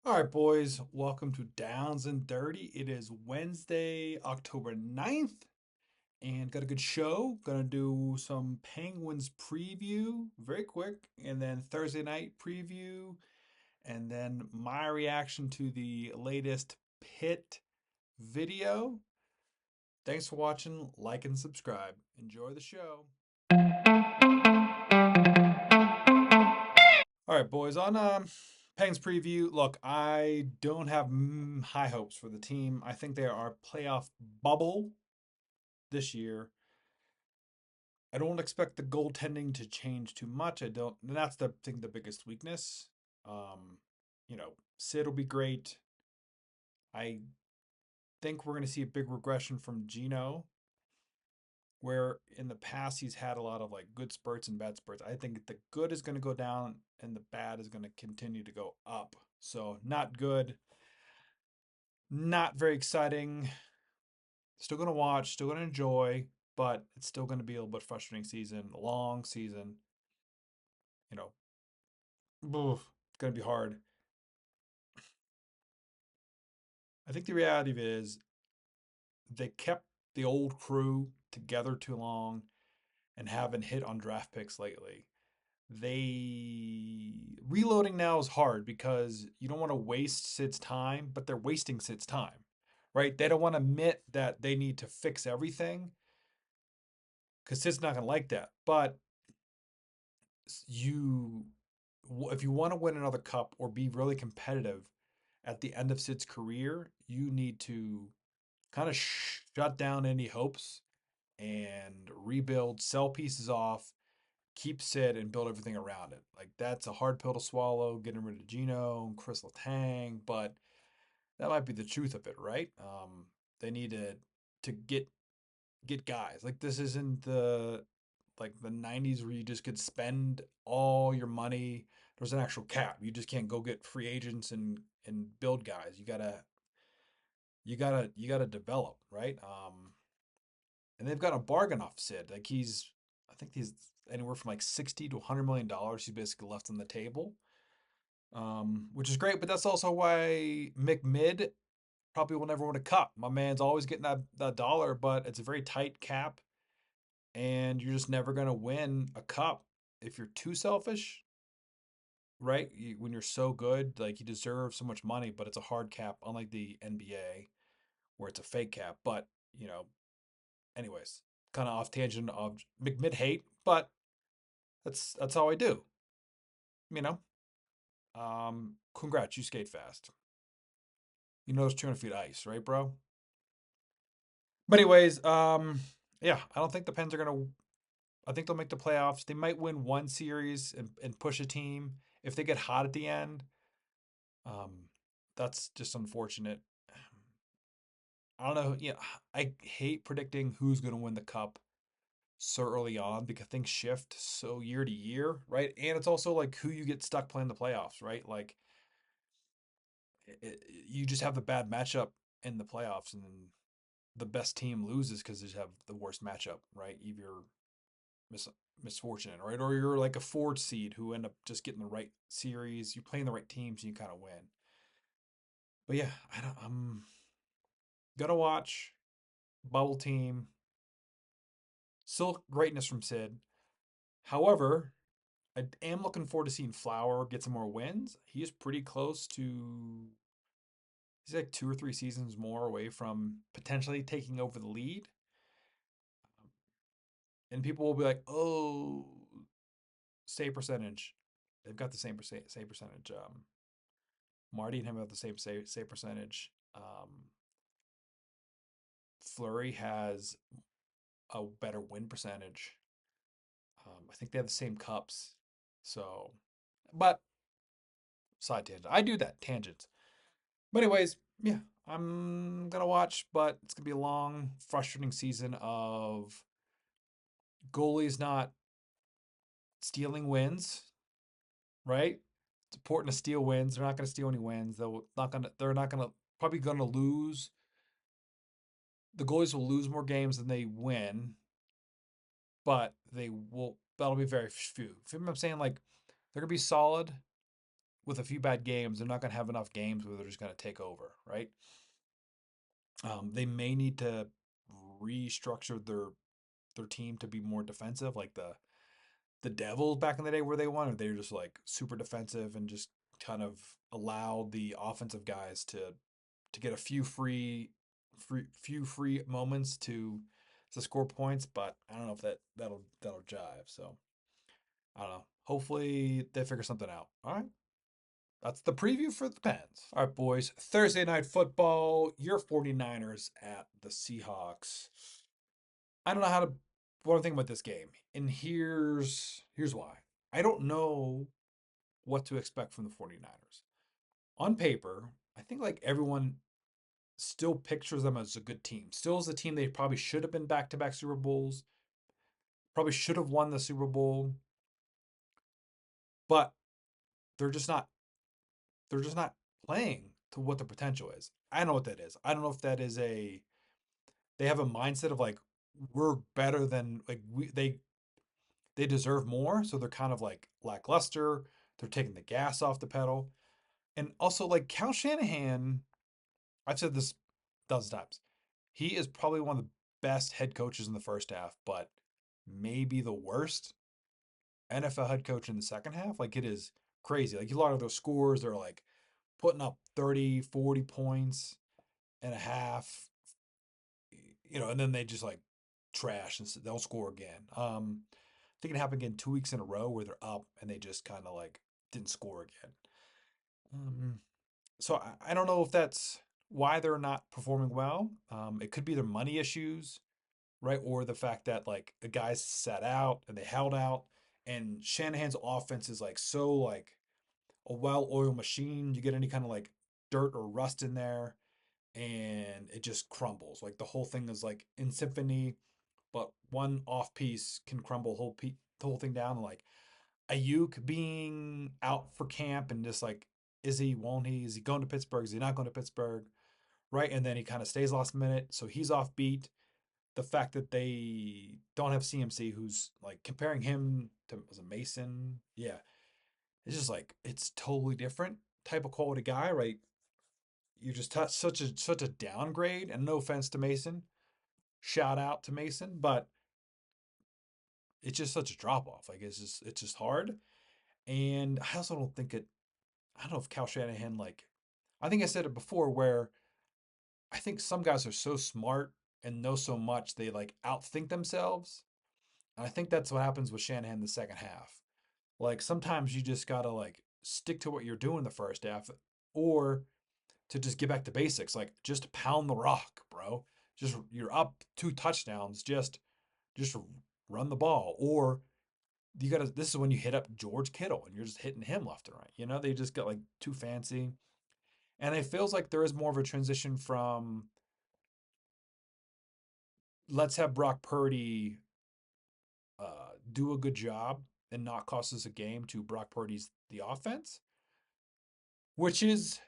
All right, boys, welcome to Downs and Dirty. It is Wednesday, October 9th, and got a good show. Gonna do some Penguins preview very quick, and then Thursday night preview, and then my reaction to the latest Pitt video. Thanks for watching, like and subscribe. Enjoy the show. All right, boys, on Penguins preview. Look, I don't have high hopes for the team. I think they are playoff bubble this year. I don't expect the goaltending to change too much. I don't, and that's the thing, the biggest weakness. Um, Sid will be great. I think we're going to see a big regression from Gino, where in the past he's had a lot of like good spurts and bad spurts. I think the good is going to go down and the bad is going to continue to go up. So not good, not very exciting. Still going to watch, still going to enjoy, but it's still going to be a little bit frustrating season, long season. You know, it's going to be hard. I think the reality of it is they kept the old crew together too long and haven't hit on draft picks lately. They reloading now is hard because you don't want to waste Sid's time, but they're wasting Sid's time, right? They don't want to admit that they need to fix everything because Sid's not going to like that. But you, if you want to win another cup or be really competitive at the end of Sid's career, you need to kind of shut down any hopes and rebuild, sell pieces off, keep Sid, and build everything around it. Like that's a hard pill to swallow, getting rid of Gino and Chris Letang, but that might be the truth of it, right? They need to get guys. Like this isn't the 90s where you just could spend all your money. There's an actual cap. You just can't go get free agents and build guys. You gotta develop, right? And they've got a bargain off Sid. Like I think he's anywhere from like 60 to $100 million. He's basically left on the table, which is great. But that's also why McMid probably will never win a cup. My man's always getting that dollar, but it's a very tight cap, and you're just never gonna win a cup if you're too selfish, right? When you're so good, like you deserve so much money, but it's a hard cap, unlike the NBA where it's a fake cap. But you know, anyways, kind of off tangent of McMid hate, but that's how I do. You know, congrats, you skate fast. You know it's 200 feet ice, right, bro? But anyways, yeah, I don't think the Pens are gonna. I think they'll make the playoffs. They might win one series and push a team if they get hot at the end. Um, that's just unfortunate. I don't know. I hate predicting who's gonna win the cup so early on because things shift so year to year, right? And it's also like who you get stuck playing the playoffs, right? Like you just have the bad matchup in the playoffs, and then the best team loses because they have the worst matchup, right? If you're mis- misfortunate, right? Or you're like a fourth seed who end up just getting the right series. You're playing the right teams, and you kind of win. But yeah, I'm gonna watch bubble team. Still greatness from Sid. However, I am looking forward to seeing Flower get some more wins. He is pretty close to. He's like 2 or 3 seasons more away from potentially taking over the lead. And people will be like, "Oh, save percentage." They've got the save percentage. Marty and him have the same save percentage. Flurry has a better win percentage. I think they have the same cups. So, but side tangent. I do that tangents. But anyways, yeah, I'm gonna watch, but it's gonna be a long, frustrating season of goalies not stealing wins, right? It's important to steal wins. They're not going to steal any wins. They're not gonna probably gonna lose. The goalies will lose more games than they win, but they will. That'll be very few. If I'm saying like they're gonna be solid, with a few bad games, they're not going to have enough games where they're just going to take over, right? They may need to restructure their team to be more defensive, like the Devils back in the day where they won, or they're just like super defensive and just kind of allow the offensive guys to get a few free moments to score points. But I don't know if that'll jive. So I don't know. Hopefully they figure something out. All right. That's the preview for the Pens. All right, boys. Thursday night football. Your 49ers at the Seahawks. I don't know how to what I'm thinking about this game. And here's why. I don't know what to expect from the 49ers. On paper, I think like everyone still pictures them as a good team. Still as a team they probably should have been back-to-back Super Bowls. Probably should have won the Super Bowl, but they're just not they're just not playing to what the potential is. I don't know what that is. I don't know if that is a they have a mindset of like we're better than like they deserve more, so they're kind of like lackluster. They're taking the gas off the pedal. And also like Cal Shanahan, I've said this dozens of times. He is probably one of the best head coaches in the first half, but maybe the worst NFL head coach in the second half. Like it is crazy. Like a lot of those scores, they're like putting up 30, 40 points and a half, and then they just like trash and they'll score again. I think it happened again 2 weeks in a row where they're up and they just kind of like didn't score again. Um, so I don't know if that's why they're not performing well. It could be their money issues, right? Or the fact that like the guys sat out and they held out, and Shanahan's offense is like so like a well-oiled machine. You get any kind of like dirt or rust in there, and it just crumbles. Like the whole thing is like in symphony, but one off piece can crumble the whole thing down. Like Ayuk being out for camp and just like, is he, won't he? Is he going to Pittsburgh? Is he not going to Pittsburgh? Right. And then he kind of stays last minute. So he's off beat. The fact that they don't have CMC, who's like comparing him to, was it Mason? Yeah. It's just like, it's totally different type of quality guy, right? You just touch such a downgrade, and no offense to Mason. Shout out to Mason, but it's just such a drop off. Like it's just hard. And I also don't think it I don't know if Cal Shanahan like I think I said it before where I think some guys are so smart and know so much they like outthink themselves. And I think that's what happens with Shanahan in the second half. Like sometimes you just gotta like stick to what you're doing the first half, or to just get back to basics. Like just pound the rock, bro. Just you're up 2 touchdowns. Just run the ball. Or you gotta this is when you hit up George Kittle and you're just hitting him left and right. They just got like too fancy. And it feels like there is more of a transition from let's have Brock Purdy do a good job and not cost us a game to Brock Purdy's the offense, which is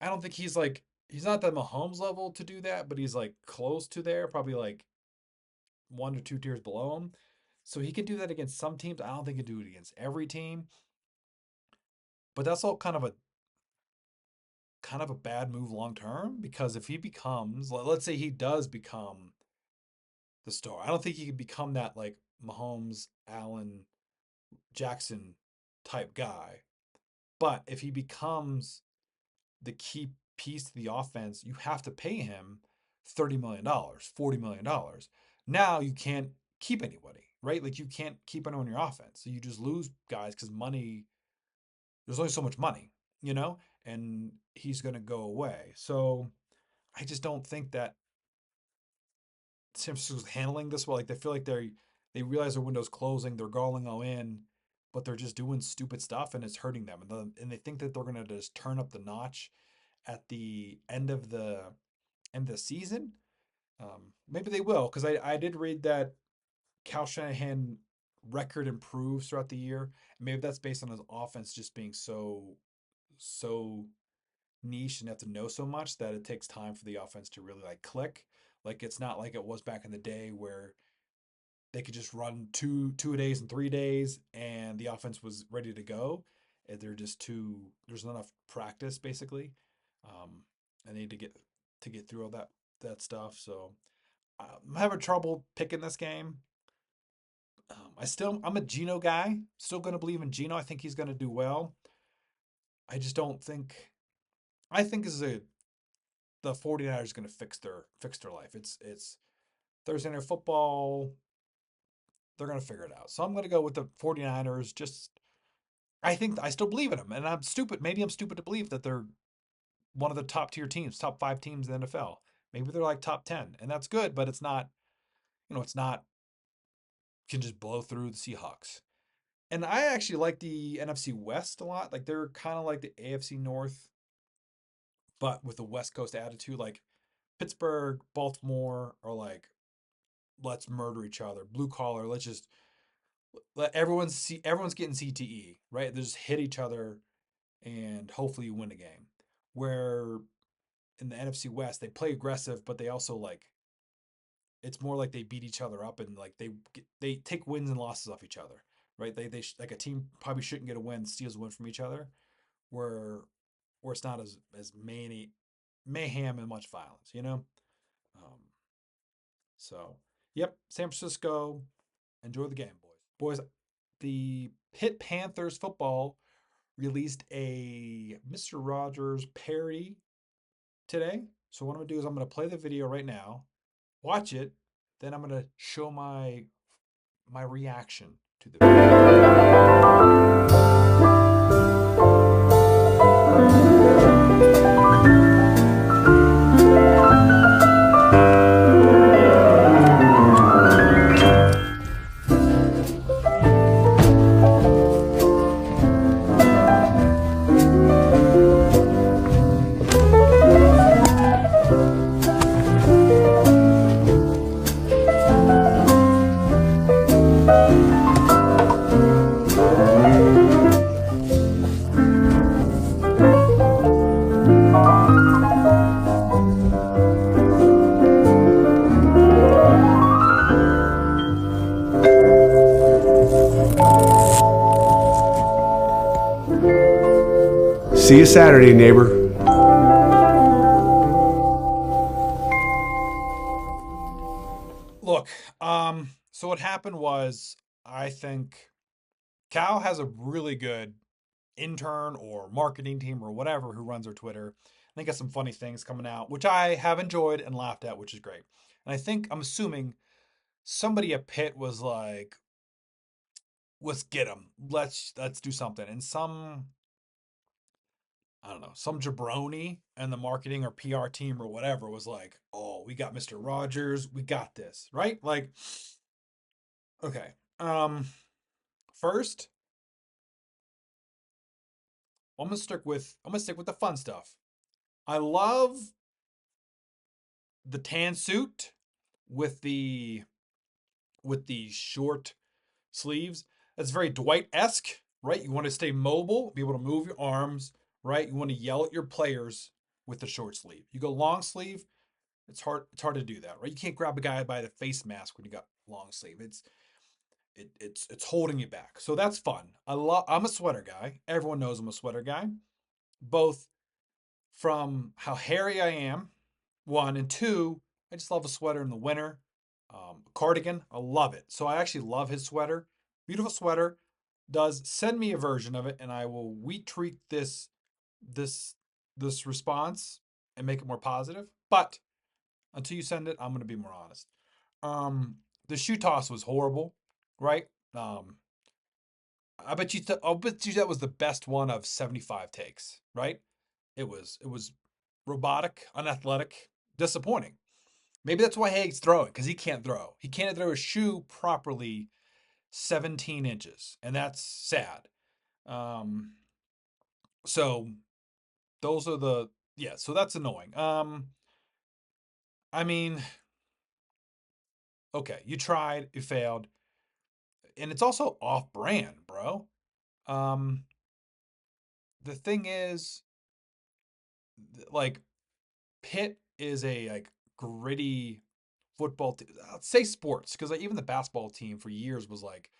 I don't think he's not the Mahomes level to do that, but he's like close to there, probably like 1 or 2 tiers below him. So he can do that against some teams. I don't think he can do it against every team. But that's all kind of a bad move long term, because if he becomes, let's say he does become the star. I don't think he could become that like Mahomes, Allen, Jackson type guy. But if he becomes the key piece to the offense, you have to pay him $30 million, $40 million. Now you can't keep anybody, right? Like you can't keep anyone in your offense. So you just lose guys because money, there's only so much money, you know, and he's going to go away. So I just don't think that San Francisco's handling this well. Like they feel like they realize their window's closing, they're going all in, but they're just doing stupid stuff and it's hurting them. And they think that they're gonna just turn up the notch at the end of the season. Maybe they will, because I did read that Cal Shanahan record improves throughout the year. Maybe that's based on his offense just being so niche and have to know so much that it takes time for the offense to really like click. Like it's not like it was back in the day where they could just run two a days and 3 days and the offense was ready to go. They're just too. There's not enough practice basically. Um, I need to get through all that stuff. So I'm having trouble picking this game. I'm a Geno guy. Still going to believe in Geno. I think he's going to do well. I just don't think. I think this is a the 49ers going to fix their life. It's Thursday night football. They're going to figure it out. So I'm going to go with the 49ers. Just I think I still believe in them, and I'm stupid. Maybe I'm stupid to believe that they're one of the top tier teams, top 5 teams in the NFL. Maybe they're like top 10, and that's good, but it's not. It's not can just blow through the Seahawks. And I actually like the NFC West a lot. Like they're kind of like the AFC North, but with a West Coast attitude. Like Pittsburgh, Baltimore are like, let's murder each other. Blue collar, let's just let everyone's getting CTE, right? They just hit each other and hopefully you win a game. Where in the NFC West, they play aggressive, but they also like it's more like they beat each other up and like they take wins and losses off each other, right? Like a team probably shouldn't get a win, steals a win from each other, where it's not as many mayhem and much violence, you know. Um, so, yep, San Francisco, enjoy the game, boys. Boys, the Pitt Panthers football released a Mr. Rogers parody today. So what I'm gonna do is I'm gonna play the video right now, watch it, then I'm gonna show my reaction to the See you Saturday, neighbor. look. So what happened was I think Cal has a really good intern or marketing team or whatever who runs their Twitter. They got some funny things coming out, which I have enjoyed and laughed at, which is great. And I'm assuming somebody at Pitt was like, let's get him. Let's do something. And I don't know, some jabroni and the marketing or PR team or whatever was like, oh, we got Mr. Rogers, we got this, right? Like, okay. First, I'm gonna stick with the fun stuff. I love the tan suit with the short sleeves. That's very Dwight-esque, right? You want to stay mobile, be able to move your arms, right? You want to yell at your players with the short sleeve. You go long sleeve, it's hard to do that, right? You can't grab a guy by the face mask when you got long sleeve. It's holding you back. So that's fun. I'm a sweater guy. Everyone knows I'm a sweater guy. Both from how hairy I am, one, and two, I just love a sweater in the winter. Cardigan, I love it. So I actually love his sweater. Beautiful sweater. Does send me a version of it, and I will wheat tweak this this response and make it more positive. But until you send it, I'm gonna be more honest. Um, the shoe toss was horrible, right? I'll bet you that was the best one of 75 takes, right? It was robotic, unathletic, disappointing. Maybe that's why Haig's throwing, because he can't throw. He can't throw a shoe properly 17 inches, and that's sad. Um, so those are the yeah, so that's annoying. I mean, okay, you tried, you failed, and it's also off brand, bro. Um, the thing is, like, Pitt is a like gritty football team. Let's say sports, because like even the basketball team for years was like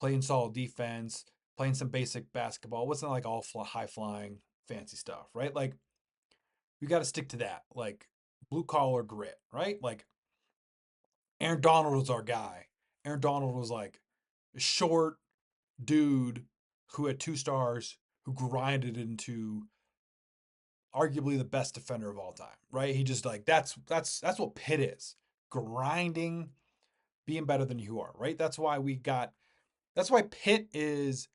playing solid defense, playing some basic basketball. It wasn't like all high flying fancy stuff, right? Like we got to stick to that, like blue collar grit, right? Like Aaron Donald was our guy. Aaron Donald was like a short dude who had 2 stars who grinded into arguably the best defender of all time, right? He just like that's what Pitt is. Grinding, being better than you are, right? That's why Pitt is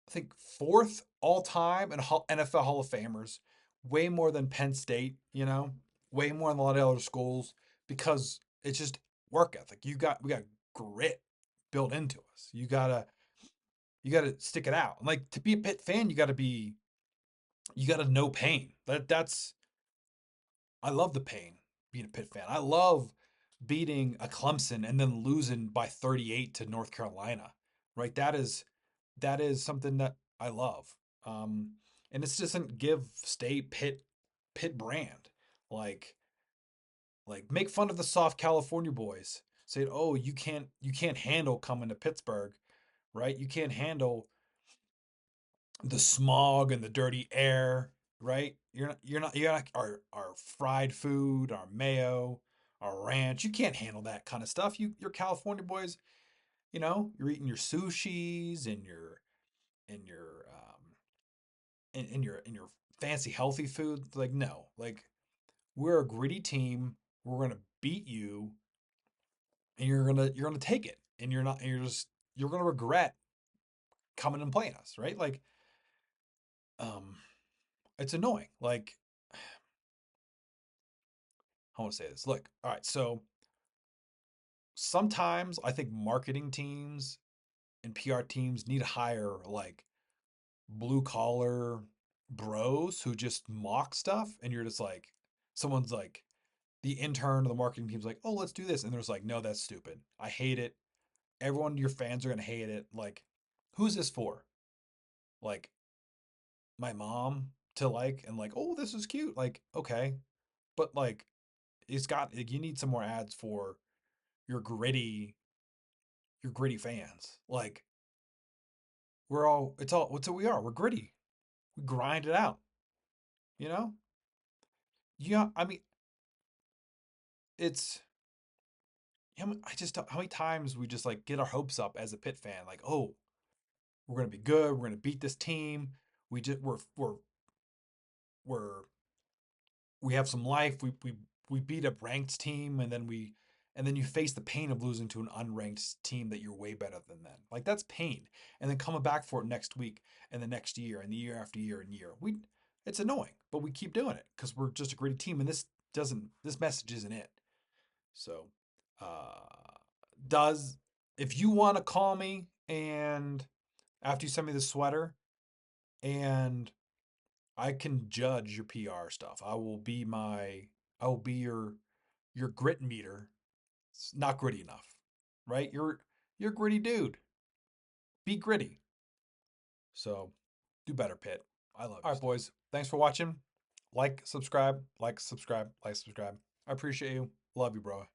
I think fourth all time in NFL Hall of Famers, way more than Penn State, way more than a lot of other schools because it's just work ethic. We got grit built into us. You gotta stick it out. Like to be a Pitt fan, you gotta know pain. That's I love the pain being a Pitt fan. I love beating a Clemson and then losing by 38 to North Carolina. Right? That is something that I love. Um, and it doesn't give State Pitt brand. Like make fun of the soft California boys. Say, oh, you can't handle coming to Pittsburgh, right? You can't handle the smog and the dirty air, right? You're not our fried food, our mayo, our ranch. You can't handle that kind of stuff. You're California boys, you're eating your sushis and your in your fancy healthy food. Like no, like we're a gritty team. We're gonna beat you, and you're gonna take it, and you're not. And you're gonna regret coming and playing us, right? Like um, it's annoying. Like I want to say this. Look, all right. So sometimes I think marketing teams and PR teams need to hire like blue collar bros who just mock stuff, and you're just like, someone's like, the intern or the marketing team's like, oh, let's do this, and there's like, no, that's stupid. I hate it. Everyone, your fans are gonna hate it. Like, who's this for? Like my mom to like and like, oh, this is cute. Like, okay, but like, like, you need some more ads for your gritty your gritty fans. Like what's what we are. We're gritty. We grind it out, you know? Yeah, I mean, it's I just how many times we just like get our hopes up as a Pitt fan, like, oh, we're gonna be good, we're gonna beat this team. We just we're we have some life. We beat a ranked team, and then you face the pain of losing to an unranked team that you're way better than them. Like that's pain. And then coming back for it next week and the next year and the year after year and year. It's annoying, but we keep doing it because we're just a gritty team, and this message isn't it. So does if you want to call me and after you send me the sweater and I can judge your PR stuff. I will be your grit meter. It's not gritty enough, right? You're a gritty dude. Be gritty. So do better, Pitt. I love you. All right, boys. Thanks for watching. Like, subscribe, like, subscribe, like, subscribe. I appreciate you. Love you, bro.